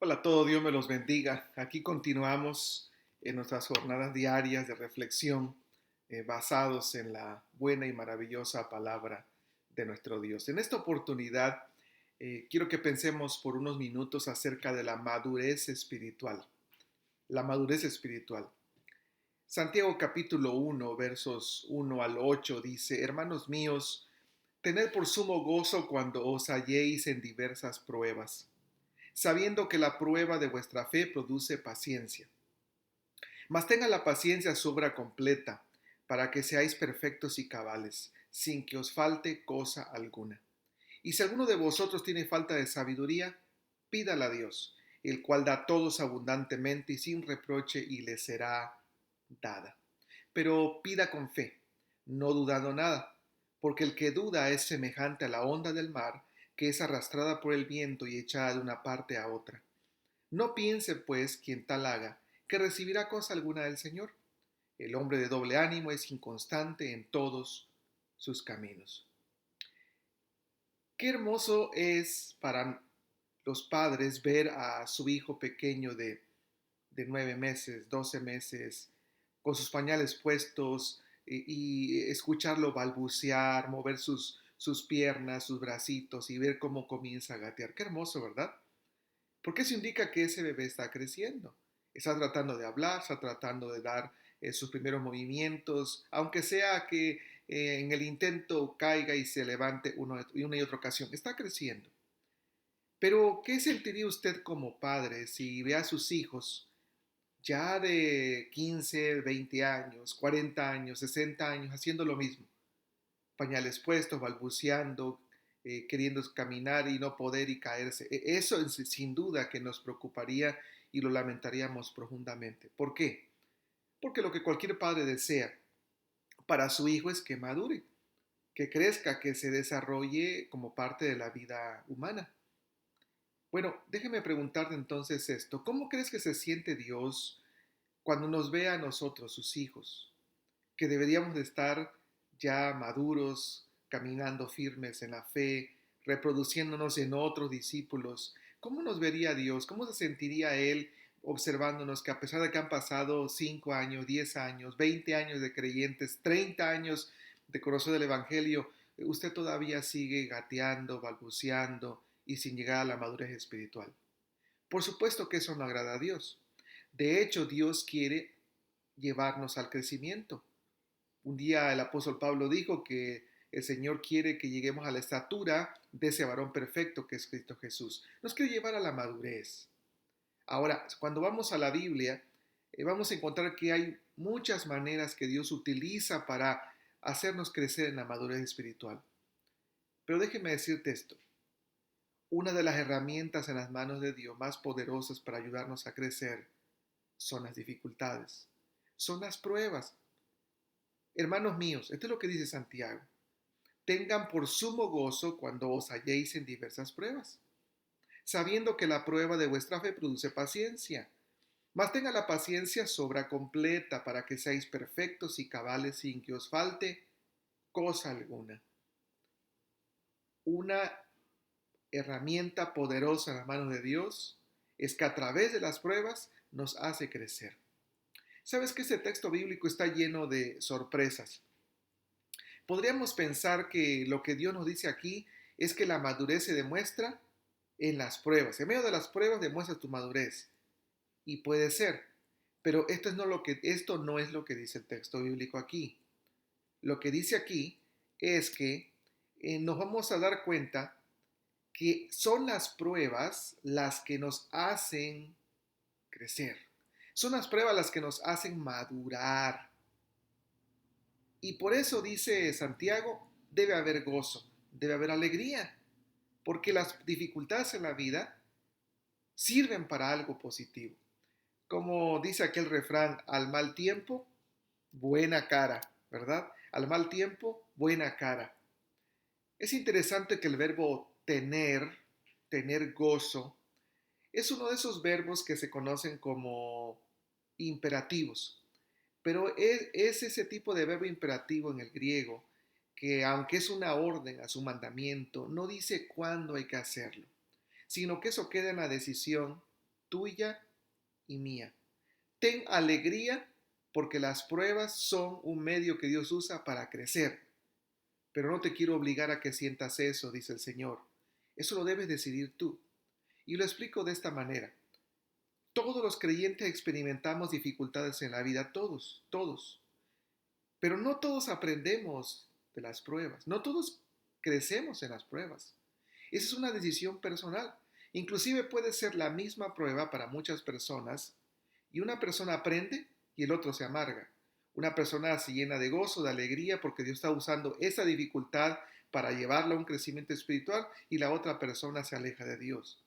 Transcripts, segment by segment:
Hola a todos, Dios me los bendiga. Aquí continuamos en nuestras jornadas diarias de reflexión basados en la buena y maravillosa palabra de nuestro Dios. En esta oportunidad quiero que pensemos por unos minutos acerca de la madurez espiritual. La madurez espiritual. Santiago capítulo 1, versos 1 al 8 dice: Hermanos míos, tened por sumo gozo cuando os halléis en diversas pruebas, sabiendo que la prueba de vuestra fe produce paciencia. Mas tenga la paciencia su obra completa, para que seáis perfectos y cabales, sin que os falte cosa alguna. Y si alguno de vosotros tiene falta de sabiduría, pídala a Dios, el cual da a todos abundantemente y sin reproche, y le será dada. Pero pida con fe, no dudando nada, porque el que duda es semejante a la onda del mar, que es arrastrada por el viento y echada de una parte a otra. No piense, pues, quien tal haga, que recibirá cosa alguna del Señor. El hombre de doble ánimo es inconstante en todos sus caminos. Qué hermoso es para los padres ver a su hijo pequeño de 9 meses, 12 meses, con sus pañales puestos y escucharlo balbucear, mover sus piernas, sus bracitos y ver cómo comienza a gatear. Qué hermoso, ¿verdad? Porque eso indica que ese bebé está creciendo. Está tratando de hablar, está tratando de dar sus primeros movimientos, aunque sea que en el intento caiga y se levante una y otra ocasión. Está creciendo. Pero, ¿qué sentiría usted como padre si ve a sus hijos ya de 15, 20 años, 40 años, 60 años haciendo lo mismo? Pañales puestos, balbuceando, queriendo caminar y no poder y caerse. Eso sin duda que nos preocuparía y lo lamentaríamos profundamente. ¿Por qué? Porque lo que cualquier padre desea para su hijo es que madure, que crezca, que se desarrolle como parte de la vida humana. Bueno, déjeme preguntarte entonces esto. ¿Cómo crees que se siente Dios cuando nos ve a nosotros, sus hijos, que deberíamos de estar ya maduros, caminando firmes en la fe, reproduciéndonos en otros discípulos? ¿Cómo nos vería Dios? ¿Cómo se sentiría Él observándonos que a pesar de que han pasado 5 años, 10 años, 20 años de creyentes, 30 años de conocer del Evangelio, usted todavía sigue gateando, balbuceando y sin llegar a la madurez espiritual? Por supuesto que eso no agrada a Dios. De hecho, Dios quiere llevarnos al crecimiento. Un día el apóstol Pablo dijo que el Señor quiere que lleguemos a la estatura de ese varón perfecto que es Cristo Jesús. Nos quiere llevar a la madurez. Ahora, cuando vamos a la Biblia, vamos a encontrar que hay muchas maneras que Dios utiliza para hacernos crecer en la madurez espiritual. Pero déjeme decirte esto. Una de las herramientas en las manos de Dios más poderosas para ayudarnos a crecer son las dificultades, son las pruebas. Hermanos míos, esto es lo que dice Santiago. Tengan por sumo gozo cuando os halléis en diversas pruebas, sabiendo que la prueba de vuestra fe produce paciencia. Mas tenga la paciencia sobra completa para que seáis perfectos y cabales sin que os falte cosa alguna. Una herramienta poderosa en las manos de Dios es que a través de las pruebas nos hace crecer. Sabes que este texto bíblico está lleno de sorpresas. Podríamos pensar que lo que Dios nos dice aquí es que la madurez se demuestra en las pruebas. En medio de las pruebas demuestras tu madurez. Y puede ser. Pero esto no es lo que dice el texto bíblico aquí. Lo que dice aquí es que nos vamos a dar cuenta que son las pruebas las que nos hacen crecer. Son las pruebas las que nos hacen madurar. Y por eso dice Santiago, debe haber gozo, debe haber alegría, porque las dificultades en la vida sirven para algo positivo. Como dice aquel refrán, al mal tiempo, buena cara, ¿verdad? Al mal tiempo, buena cara. Es interesante que el verbo tener gozo, es uno de esos verbos que se conocen como imperativos. Pero es ese tipo de verbo imperativo en el griego que, aunque es una orden a su mandamiento, no dice cuándo hay que hacerlo, sino que eso queda en la decisión tuya y mía. Ten alegría porque las pruebas son un medio que Dios usa para crecer. Pero no te quiero obligar a que sientas eso, dice el Señor. Eso lo debes decidir tú. Y lo explico de esta manera. Todos los creyentes experimentamos dificultades en la vida, todos, todos. Pero no todos aprendemos de las pruebas, no todos crecemos en las pruebas. Esa es una decisión personal. Inclusive puede ser la misma prueba para muchas personas y una persona aprende y el otro se amarga. Una persona se llena de gozo, de alegría porque Dios está usando esa dificultad para llevarla a un crecimiento espiritual y la otra persona se aleja de Dios.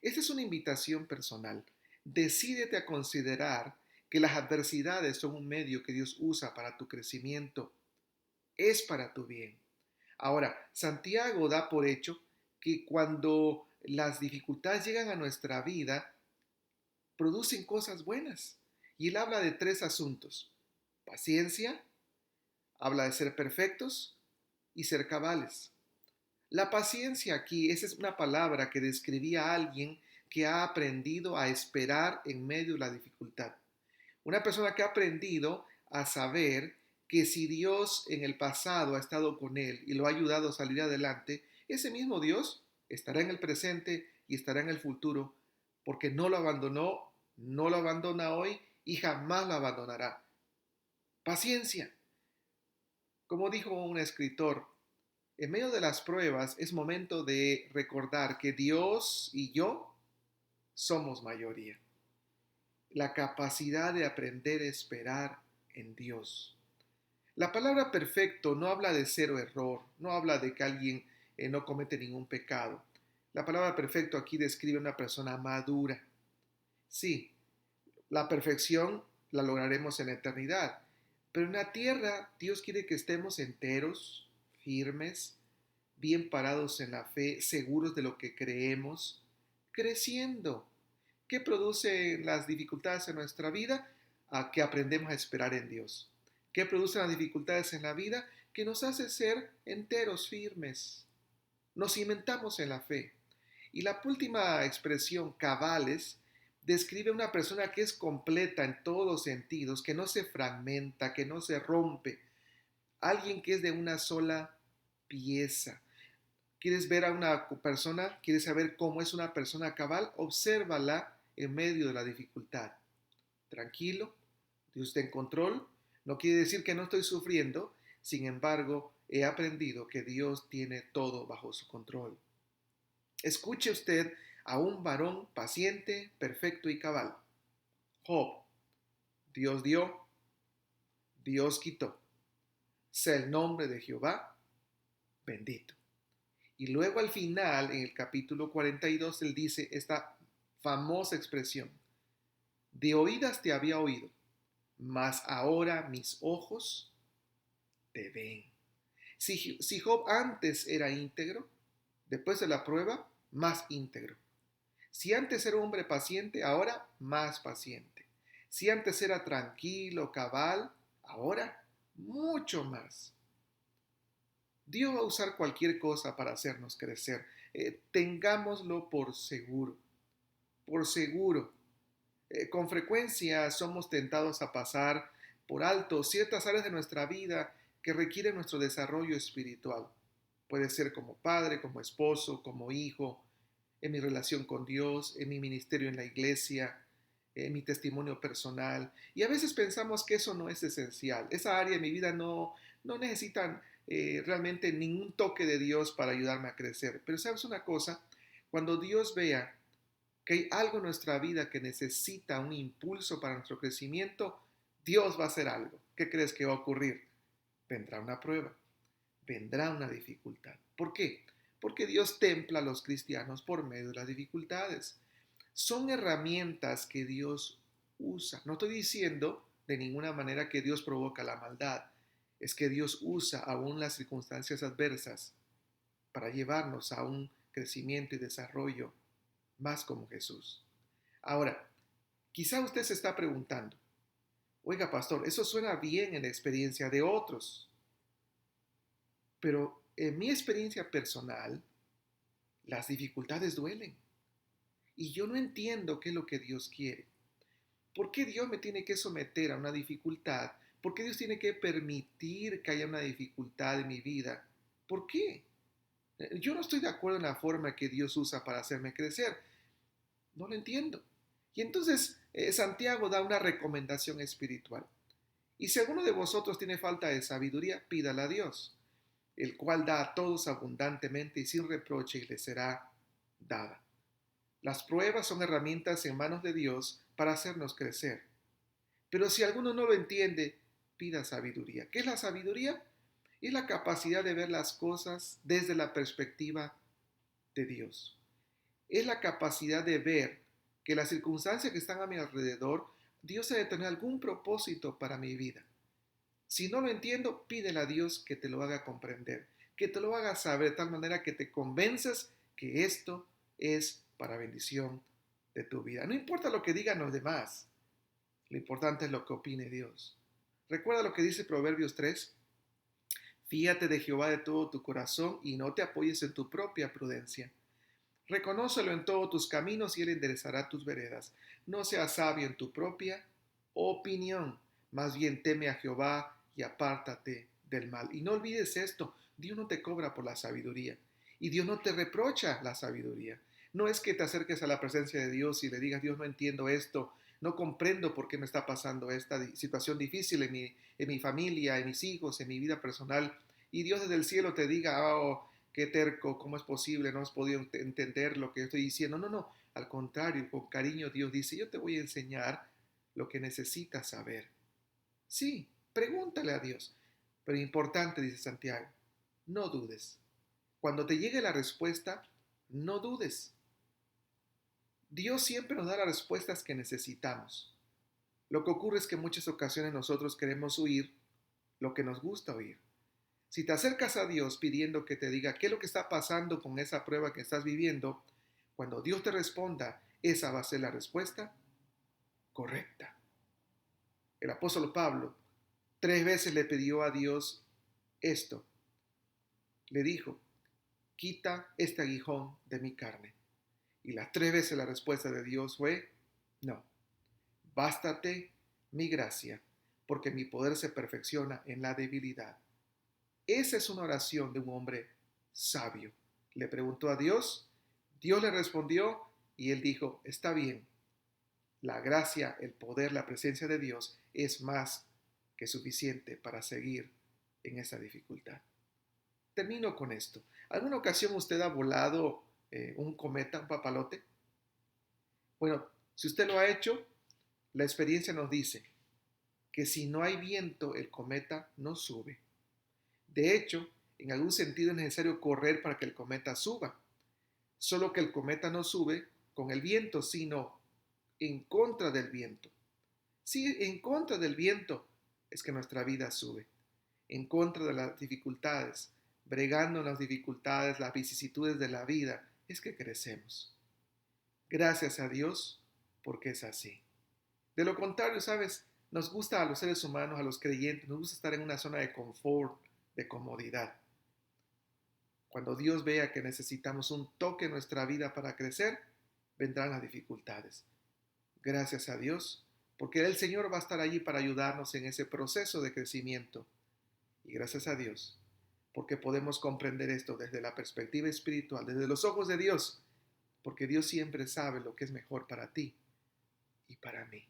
Esta es una invitación personal. Decídete a considerar que las adversidades son un medio que Dios usa para tu crecimiento. Es para tu bien. Ahora, Santiago da por hecho que cuando las dificultades llegan a nuestra vida, producen cosas buenas. Y él habla de tres asuntos. Paciencia, habla de ser perfectos y ser cabales. La paciencia aquí, esa es una palabra que describía a alguien que ha aprendido a esperar en medio de la dificultad. Una persona que ha aprendido a saber que si Dios en el pasado ha estado con él y lo ha ayudado a salir adelante, ese mismo Dios estará en el presente y estará en el futuro, porque no lo abandonó, no lo abandona hoy y jamás lo abandonará. Paciencia. Como dijo un escritor, en medio de las pruebas es momento de recordar que Dios y yo somos mayoría. La capacidad de aprender a esperar en Dios. La palabra perfecto no habla de cero error, no habla de que alguien no comete ningún pecado. La palabra perfecto aquí describe a una persona madura. Sí, la perfección la lograremos en la eternidad, pero en la tierra Dios quiere que estemos enteros, firmes, bien parados en la fe, seguros de lo que creemos, creciendo. ¿Qué producen las dificultades en nuestra vida? A que aprendemos a esperar en Dios. ¿Qué producen las dificultades en la vida? Que nos hace ser enteros, firmes. Nos cimentamos en la fe. Y la última expresión, cabales, describe a una persona que es completa en todos los sentidos, que no se fragmenta, que no se rompe. Alguien que es de una sola pieza. ¿Quieres ver a una persona? ¿Quieres saber cómo es una persona cabal? Obsérvala en medio de la dificultad. Tranquilo, Dios está en control. No quiere decir que no estoy sufriendo. Sin embargo, he aprendido que Dios tiene todo bajo su control. Escuche usted a un varón paciente, perfecto y cabal. Job, Dios dio, Dios quitó. Sea el nombre de Jehová bendito. Y luego al final, en el capítulo 42, él dice esta famosa expresión: de oídas te había oído, mas ahora mis ojos te ven. Si Job antes era íntegro, después de la prueba, más íntegro. Si antes era un hombre paciente, ahora más paciente. Si antes era tranquilo, cabal, ahora mucho más. Dios va a usar cualquier cosa para hacernos crecer. Tengámoslo por seguro, por seguro. Con frecuencia somos tentados a pasar por alto ciertas áreas de nuestra vida que requieren nuestro desarrollo espiritual. Puede ser como padre, como esposo, como hijo, en mi relación con Dios, en mi ministerio en la iglesia, en mi testimonio personal. Y a veces pensamos que eso no es esencial. Esa área de mi vida no necesita realmente ningún toque de Dios para ayudarme a crecer. Pero sabes una cosa, cuando Dios vea que hay algo en nuestra vida que necesita un impulso para nuestro crecimiento, Dios va a hacer algo. ¿Qué crees que va a ocurrir? Vendrá una prueba, vendrá una dificultad. ¿Por qué? Porque Dios templa a los cristianos por medio de las dificultades. Son herramientas que Dios usa. No estoy diciendo de ninguna manera que Dios provoca la maldad. Es que Dios usa aún las circunstancias adversas para llevarnos a un crecimiento y desarrollo más como Jesús. Ahora, quizá usted se está preguntando, oiga, pastor, eso suena bien en la experiencia de otros, pero en mi experiencia personal, las dificultades duelen. y yo no entiendo qué es lo que Dios quiere. ¿Por qué Dios me tiene que someter a una dificultad? ¿Por qué Dios tiene que permitir que haya una dificultad en mi vida? ¿Por qué? Yo no estoy de acuerdo en la forma que Dios usa para hacerme crecer. No lo entiendo. Y entonces Santiago da una recomendación espiritual. Y si alguno de vosotros tiene falta de sabiduría, pídala a Dios, el cual da a todos abundantemente y sin reproche y le será dada. Las pruebas son herramientas en manos de Dios para hacernos crecer. Pero si alguno no lo entiende, pida sabiduría. ¿Qué es la sabiduría? Es la capacidad de ver las cosas desde la perspectiva de Dios. Es la capacidad de ver que las circunstancias que están a mi alrededor, Dios debe tener algún propósito para mi vida. Si no lo entiendo, pídele a Dios que te lo haga comprender, que te lo haga saber de tal manera que te convenzas que esto es para bendición de tu vida. No importa lo que digan los demás, lo importante es lo que opine Dios. Recuerda lo que dice Proverbios 3. Fíate de Jehová de todo tu corazón y no te apoyes en tu propia prudencia. Reconócelo en todos tus caminos y él enderezará tus veredas. No seas sabio en tu propia opinión, más bien teme a Jehová y apártate del mal. Y no olvides esto, Dios no te cobra por la sabiduría y Dios no te reprocha la sabiduría. No es que te acerques a la presencia de Dios y le digas, Dios, no entiendo esto, no comprendo por qué me está pasando esta situación difícil en mi familia, en mis hijos, en mi vida personal. Y Dios desde el cielo te diga, oh, qué terco, ¿cómo es posible? No has podido entender lo que estoy diciendo. No, no, al contrario, con cariño Dios dice, yo te voy a enseñar lo que necesitas saber. Sí, pregúntale a Dios. Pero importante, dice Santiago, no dudes. Cuando te llegue la respuesta, no dudes. Dios siempre nos da las respuestas que necesitamos. Lo que ocurre es que en muchas ocasiones nosotros queremos oír lo que nos gusta oír. Si te acercas a Dios pidiendo que te diga qué es lo que está pasando con esa prueba que estás viviendo, cuando Dios te responda, esa va a ser la respuesta correcta. El apóstol Pablo 3 veces le pidió a Dios esto. Le dijo, quita este aguijón de mi carne. Y las 3 veces la respuesta de Dios fue, no, bástate mi gracia, porque mi poder se perfecciona en la debilidad. Esa es una oración de un hombre sabio. Le preguntó a Dios, Dios le respondió y él dijo, está bien, la gracia, el poder, la presencia de Dios es más que suficiente para seguir en esa dificultad. Termino con esto. ¿Alguna ocasión usted ha volado un cometa, un papalote? Bueno, si usted lo ha hecho, la experiencia nos dice que si no hay viento, el cometa no sube. De hecho, en algún sentido es necesario correr para que el cometa suba. Solo que el cometa no sube con el viento, sino en contra del viento. Sí, en contra del viento es que nuestra vida sube. En contra de las dificultades, bregando las dificultades, las vicisitudes de la vida, es que crecemos. Gracias a Dios porque es así. De lo contrario, ¿sabes? Nos gusta a los seres humanos, a los creyentes, nos gusta estar en una zona de confort, de comodidad. Cuando Dios vea que necesitamos un toque en nuestra vida para crecer, vendrán las dificultades. Gracias a Dios, porque el Señor va a estar allí para ayudarnos en ese proceso de crecimiento. Y gracias a Dios, porque podemos comprender esto desde la perspectiva espiritual, desde los ojos de Dios, porque Dios siempre sabe lo que es mejor para ti y para mí.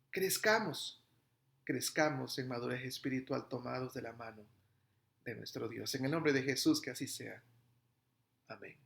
Crezcamos, crezcamos en madurez espiritual tomados de la mano de nuestro Dios. En el nombre de Jesús, que así sea. Amén.